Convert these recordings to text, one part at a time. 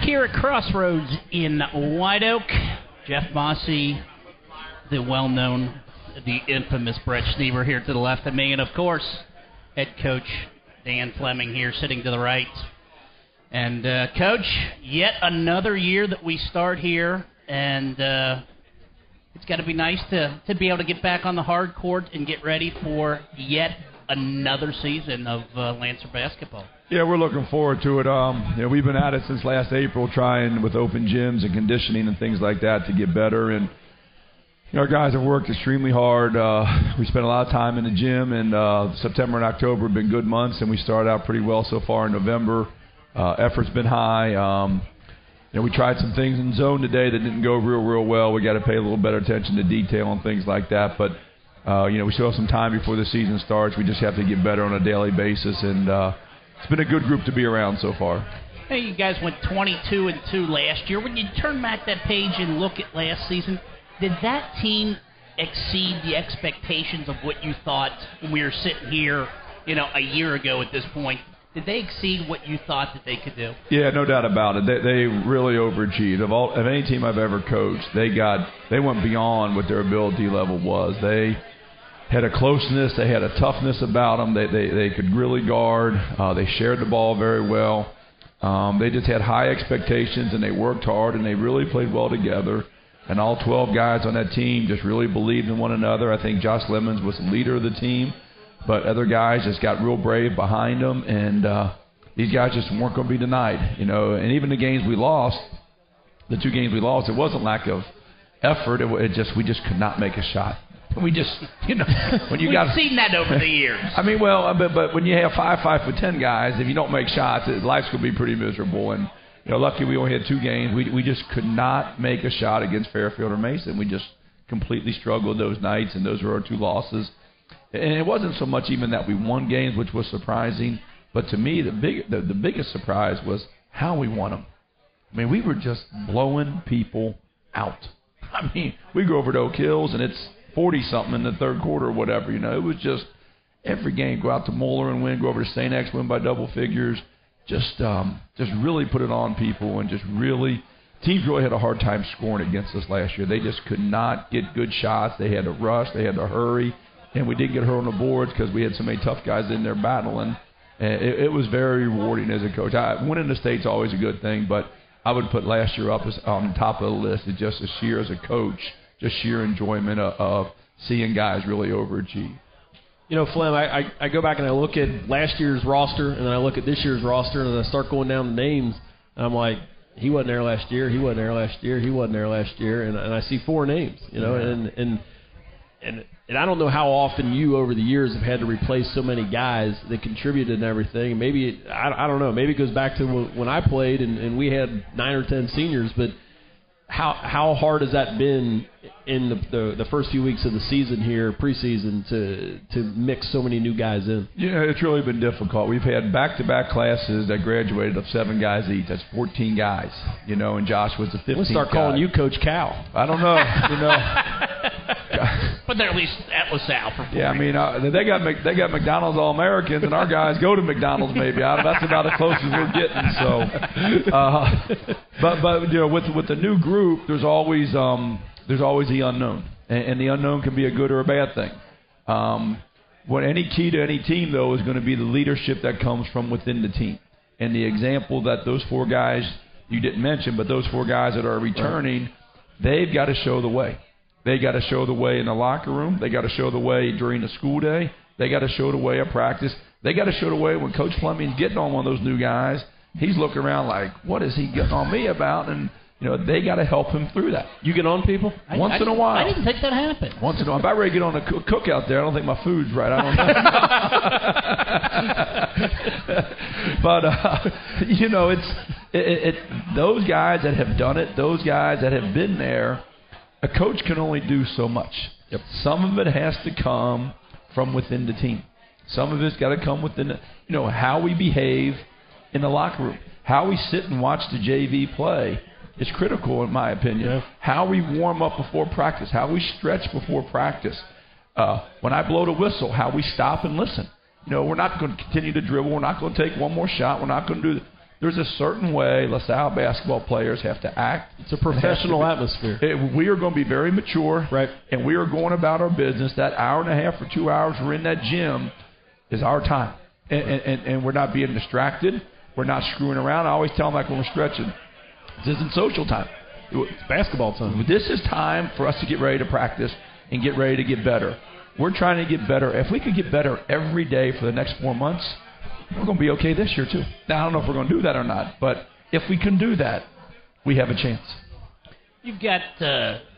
here at Crossroads in White Oak. Jeff Mossy, the well-known, the infamous Brett Schneeber here to the left of me, and of course, head coach Dan Fleming here sitting to the right. And Coach, yet another year that we start here, and it's got to be nice to be able to get back on the hard court and get ready for yet another season of Lancer basketball. Yeah, we're looking forward to it. We've been at it since last April, trying with open gyms and conditioning and things like that to get better. And our guys have worked extremely hard. We spent a lot of time in the gym, and September and October have been good months, and we started out pretty well so far in November. Effort's been high. We tried some things in zone today that didn't go real well. We got to pay a little better attention to detail and things like that. But we still have some time before the season starts. We just have to get better on a daily basis, and it's been a good group to be around so far. Hey, you guys went 22-2 last year. When you turn back that page and look at last season, did that team exceed the expectations of what you thought when we were sitting here, a year ago at this point? Did they exceed what you thought that they could do? Yeah, no doubt about it. They really overachieved. Of any team I've ever coached, they went beyond what their ability level was. They had a closeness, they had a toughness about them. They could really guard. They shared the ball very well. They just had high expectations, and they worked hard, and they really played well together. And all 12 guys on that team just really believed in one another. I think Josh Lemons was the leader of the team, but other guys just got real brave behind them, and these guys just weren't going to be denied. And even the games we lost, the 2 games we lost, it wasn't lack of effort. We just could not make a shot. We just, when you We've seen that over the years. I mean, but when you have 5'10" guys, if you don't make shots, life's going to be pretty miserable. And luckily we only had 2 games. We just could not make a shot against Fairfield or Mason. We just completely struggled those nights, and those were our 2 losses. And it wasn't so much even that we won games, which was surprising, but to me the biggest surprise was how we won them. I mean, we were just blowing people out. I mean, we go over to Oak Hills, and it's 40-something in the third quarter or whatever. It was just every game, go out to Moeller and win, go over to St. X, win by double figures, just really put it on people, and just really teams really had a hard time scoring against us last year. They just could not get good shots. They had to rush. They had to hurry. And we didn't get hurt on the boards because we had so many tough guys in there battling. It was very rewarding as a coach. Winning the state's always a good thing, but I would put last year up on top of the list as just as a coach, just sheer enjoyment of seeing guys really overachieve. Flem, I go back and I look at last year's roster, and then I look at this year's roster, and then I start going down the names, and I'm like, he wasn't there last year, he wasn't there last year, he wasn't there last year, and I see 4 names, And I don't know how often you, over the years, have had to replace so many guys that contributed and everything. Maybe, I don't know, maybe it goes back to when I played and we had 9 or 10 seniors, but how hard has that been in the first few weeks of the season here, preseason, to mix so many new guys in? Yeah, it's really been difficult. We've had back-to-back classes that graduated of 7 guys each. That's 14 guys, and Josh was the 15th We'll start calling you Coach Cal. I don't know, But they're at least at LaSalle for 4 Yeah, I mean, they got McDonald's All-Americans, and our guys go to McDonald's maybe. That's about as close as we're getting. So, but with the new group, there's always the unknown, and the unknown can be a good or a bad thing. What any key to any team, though, is going to be the leadership that comes from within the team, and the example that those 4 guys you didn't mention, but those 4 guys that are returning, they've got to show the way. They got to show the way in the locker room. They got to show the way during the school day. They got to show the way at practice. They got to show the way when Coach Fleming's getting on one of those new guys. He's looking around like, what is he getting on me about? And they got to help him through that. You get on people? Once in a while. I didn't think that happened. Once in a while. I'm about ready to get on a cook out there. I don't think my food's right. I don't know. But, it's those guys that have done it, those guys that have been there, a coach can only do so much. Yep. Some of it has to come from within the team. Some of it's got to come within how we behave in the locker room, how we sit and watch the JV play. It's critical, in my opinion. Yeah. How we warm up before practice, how we stretch before practice. When I blow the whistle, how we stop and listen. We're not going to continue to dribble. We're not going to take one more shot. We're not going to do There's a certain way LaSalle basketball players have to act. It's a professional atmosphere. We are going to be very mature, right? And we are going about our business. That hour and a half or 2 hours we're in that gym is our time. And we're not being distracted. We're not screwing around. I always tell them, like when we're stretching, this isn't social time. It's basketball time. This is time for us to get ready to practice and get ready to get better. We're trying to get better. If we could get better every day for the next 4 months, we're going to be okay this year too. Now, I don't know if we're going to do that or not, but if we can do that, we have a chance. You've got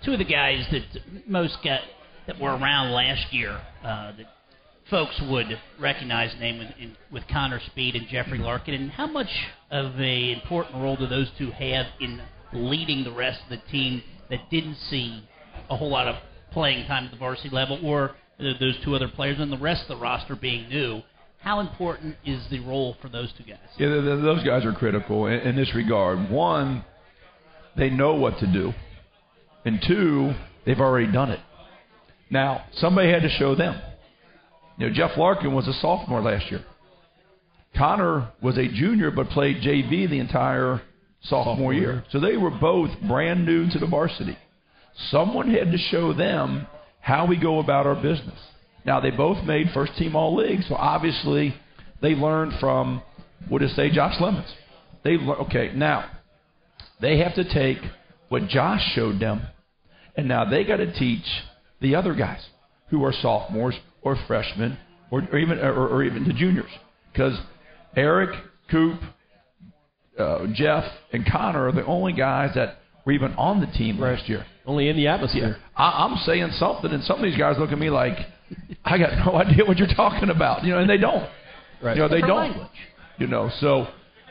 two of the guys that were around last year that folks would recognize the name with Connor Speed and Jeffrey Larkin. And how much of an important role do those two have in leading the rest of the team that didn't see a whole lot of playing time at the varsity level, or those two other players and the rest of the roster being new? How important is the role for those two guys? Yeah, those guys are critical in this regard. One, they know what to do. And two, they've already done it. Now, somebody had to show them. Jeff Larkin was a sophomore last year. Connor was a junior but played JV the entire sophomore year. So they were both brand new to the varsity. Someone had to show them how we go about our business. Now, they both made first-team All-League, so obviously they learned from, Josh Lemons. Okay, now, they have to take what Josh showed them, and now they got to teach the other guys who are sophomores or freshmen or even the juniors. Because Eric, Coop, Jeff, and Connor are the only guys that were even on the team last year. Only in the atmosphere. Yeah. I'm saying something, and some of these guys look at me like, I got no idea what you're talking about, and they don't. Right. They don't. Language. So,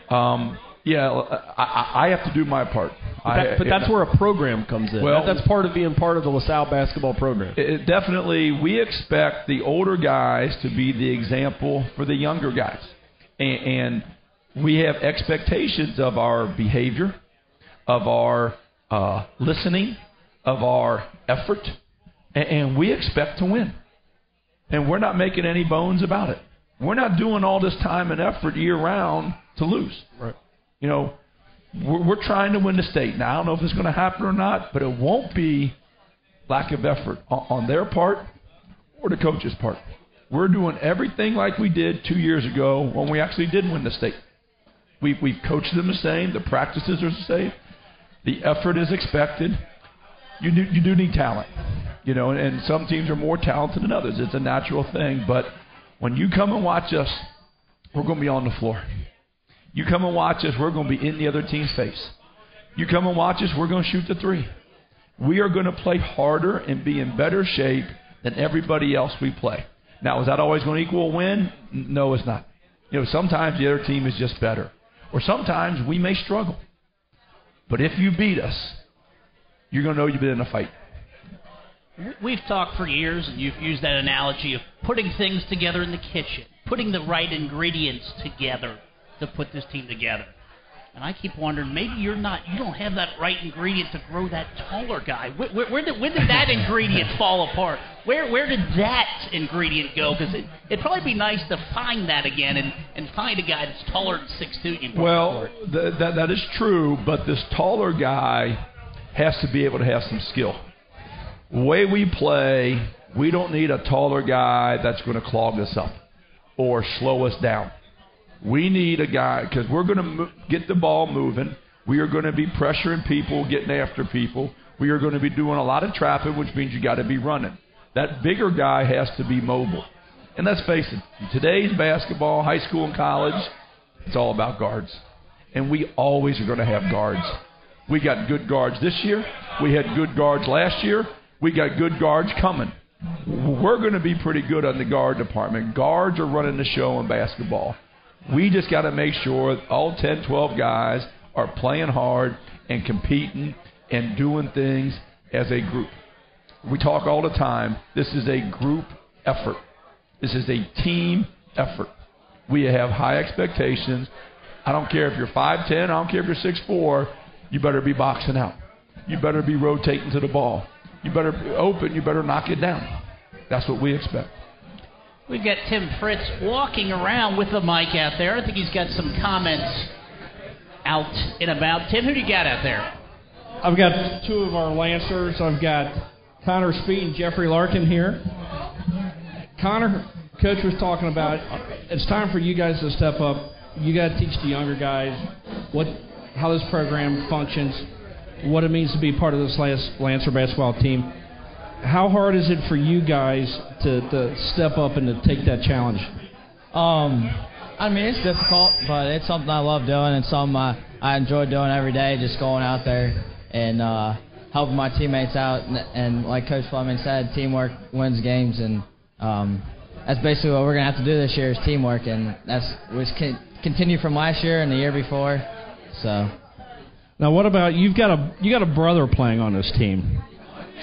I have to do my part. But that's where a program comes in. Well, that's part of being part of the LaSalle basketball program. Definitely, we expect the older guys to be the example for the younger guys, and we have expectations of our behavior, of our listening, of our effort, and we expect to win. And we're not making any bones about it. We're not doing all this time and effort year-round to lose. Right. We're trying to win the state. Now, I don't know if it's going to happen or not, but it won't be lack of effort on their part or the coach's part. We're doing everything like we did 2 years ago when we actually did win the state. We've coached them the same. The practices are the same. The effort is expected. You do need talent, and some teams are more talented than others. It's a natural thing. But when you come and watch us, we're going to be on the floor. You come and watch us, we're going to be in the other team's face. You come and watch us, we're going to shoot the three. We are going to play harder and be in better shape than everybody else we play. Now, is that always going to equal a win? No, it's not. Sometimes the other team is just better. Or sometimes we may struggle. But if you beat us, you're going to know you've been in a fight. We've talked for years, and you've used that analogy of putting things together in the kitchen, putting the right ingredients together to put this team together. And I keep wondering, maybe you don't have that right ingredient to grow that taller guy. When did that ingredient fall apart? Where did that ingredient go? Because it'd probably be nice to find that again and find a guy that's taller than 6'2". Well, that is true, but this taller guy has to be able to have some skill. The way we play, we don't need a taller guy that's going to clog us up or slow us down. We need a guy, because we're going to get the ball moving. We are going to be pressuring people, getting after people. We are going to be doing a lot of trapping, which means you got to be running. That bigger guy has to be mobile. And let's face it, in today's basketball, high school and college, it's all about guards. And we always are going to have guards. We got good guards this year. We had good guards last year. We got good guards coming. We're going to be pretty good on the guard department. Guards are running the show in basketball. We just got to make sure all 10, 12 guys are playing hard and competing and doing things as a group. We talk all the time. This is a group effort. This is a team effort. We have high expectations. I don't care if you're 5'10", I don't care if you're 6'4", you better be boxing out. You better be rotating to the ball. You better be open. You better knock it down. That's what we expect. We've got Tim Fritz walking around with the mic out there. I think he's got some comments out and about. Tim, who do you got out there? I've got two of our Lancers. I've got Connor Speed and Jeffrey Larkin here. Connor, Coach was talking about it's time for you guys to step up. You got to teach the younger guys how this program functions, what it means to be part of this Lancer basketball team. How hard is it for you guys to step up and to take that challenge? I mean, it's difficult, but it's something I love doing and something I enjoy doing every day, just going out there and helping my teammates out. And like Coach Fleming said, teamwork wins games, and that's basically what we're going to have to do this year is teamwork, and that's continued from last year and the year before. So now, what about you got a brother playing on this team?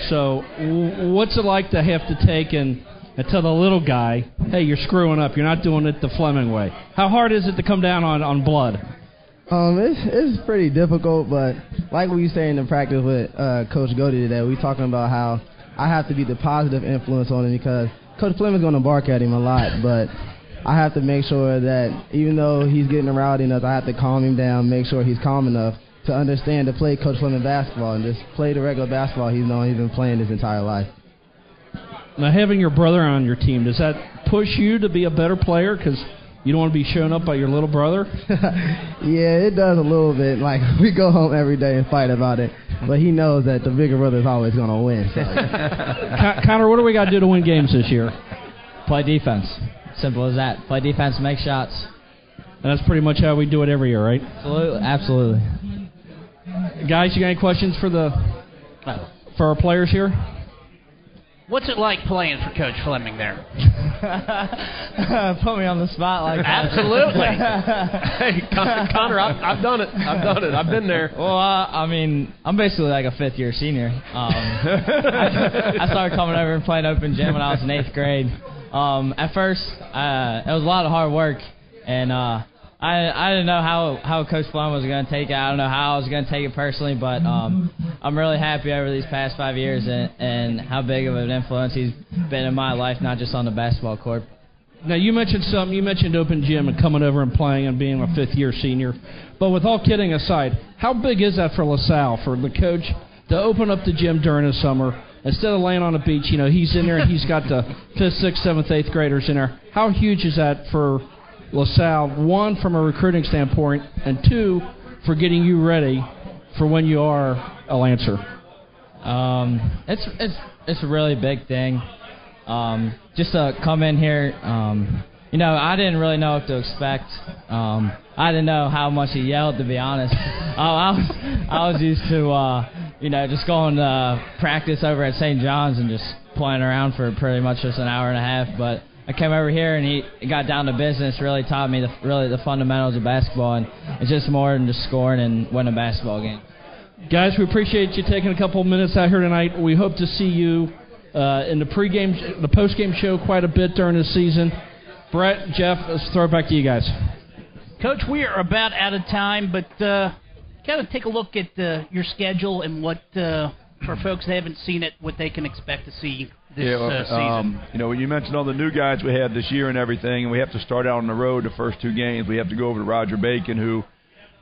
So what's it like to have to take and tell the little guy, hey, you're screwing up, you're not doing it the Fleming way? How hard is it to come down on blood? It's pretty difficult, but like we were saying in practice with Coach Godey today, we talking about how I have to be the positive influence on him because Coach Fleming's going to bark at him a lot, but I have to make sure that even though he's getting rowdy enough, I have to calm him down, make sure he's calm enough to understand to play Coach Fleming basketball and just play the regular basketball he's been playing his entire life. Now, having your brother on your team, does that push you to be a better player because you don't want to be shown up by your little brother? Yeah, it does a little bit. Like, we go home every day and fight about it, but he knows that the bigger brother is always going to win. So. Connor, what do we got to do to win games this year? Play defense. Simple as that. Play defense, make shots. And that's pretty much how we do it every year, right? Absolutely. Guys, you got any questions for our players here? What's it like playing for Coach Fleming there? Put me on the spot like that. Absolutely. Hey, Connor, I've done it. I've been there. Well, I mean, I'm basically like a fifth-year senior. I started coming over and playing open gym when I was in 8th grade. At first, it was a lot of hard work, and I didn't know how Coach Fleming was going to take it. I don't know how I was going to take it personally, but I'm really happy over these past 5 years and how big of an influence he's been in my life, not just on the basketball court. Now, you mentioned something. You mentioned open gym and coming over and playing and being a fifth-year senior. But with all kidding aside, how big is that for LaSalle, for the coach to open up the gym during the summer? Instead of laying on the beach, he's in there and he's got the 5th, 6th, 7th, 8th graders in there. How huge is that for LaSalle, one, from a recruiting standpoint, and two, for getting you ready for when you are a Lancer? It's a really big thing. Just to come in here, I didn't really know what to expect. I didn't know how much he yelled, to be honest. I was used to, just going to practice over at St. John's and just playing around for pretty much just an hour and a half, but I came over here and he got down to business, really taught me the fundamentals of basketball, and it's just more than just scoring and winning a basketball game. Guys, we appreciate you taking a couple of minutes out here tonight. We hope to see you in the post-game show quite a bit during the season. Brett, Jeff, let's throw it back to you guys. Coach, we are about out of time, but kind of take a look at your schedule and what, for folks that haven't seen it, what they can expect to see this season. You mentioned all the new guys we had this year and everything, and we have to start out on the road the first 2 games. We have to go over to Roger Bacon, who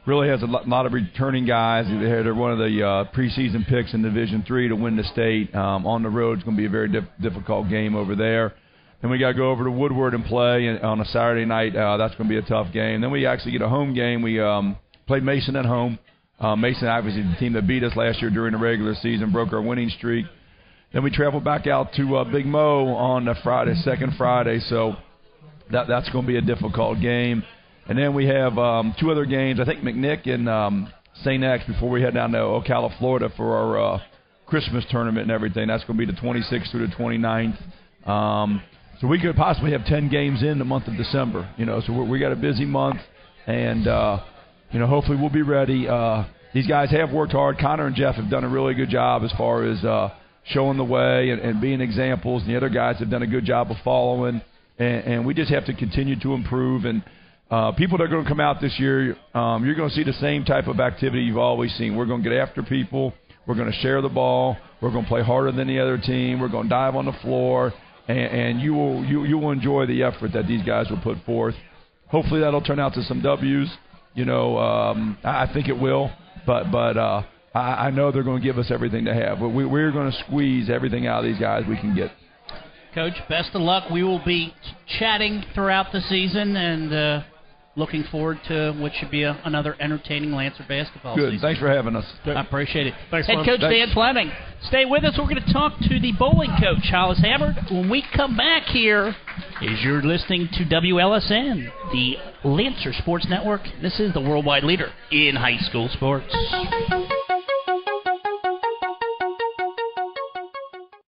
really has a lot of returning guys. They're one of the preseason picks in Division III to win the state. On the road, it's going to be a very difficult game over there. Then we got to go over to Woodward and play on a Saturday night. That's going to be a tough game. Then we actually get a home game. We played Mason at home. Mason, obviously, the team that beat us last year during the regular season, broke our winning streak. Then we travel back out to Big Mo on the second Friday. So that's going to be a difficult game. And then we have 2 other games. I think McNick and St. X before we head down to Ocala, Florida for our Christmas tournament and everything. That's going to be the 26th through the 29th. So we could possibly have 10 games in the month of December. So we got a busy month, and hopefully we'll be ready. These guys have worked hard. Connor and Jeff have done a really good job as far as showing the way and being examples. And the other guys have done a good job of following. And we just have to continue to improve. And people that are going to come out this year, you're going to see the same type of activity you've always seen. We're going to get after people. We're going to share the ball. We're going to play harder than the other team. We're going to dive on the floor. And you will enjoy the effort that these guys will put forth. Hopefully that'll turn out to some W's. I think it will. But I know they're going to give us everything they have. But we're going to squeeze everything out of these guys we can get. Coach, best of luck. We will be chatting throughout the season and looking forward to what should be another entertaining Lancer basketball season. Good. Thanks for having us. I appreciate it. Thanks, Head Coach Thanks. Dan Fleming. Stay with us. We're going to talk to the bowling coach, Hollis Hammond. When we come back here, as you're listening to WLSN, the Lancer Sports Network. This is the worldwide leader in high school sports.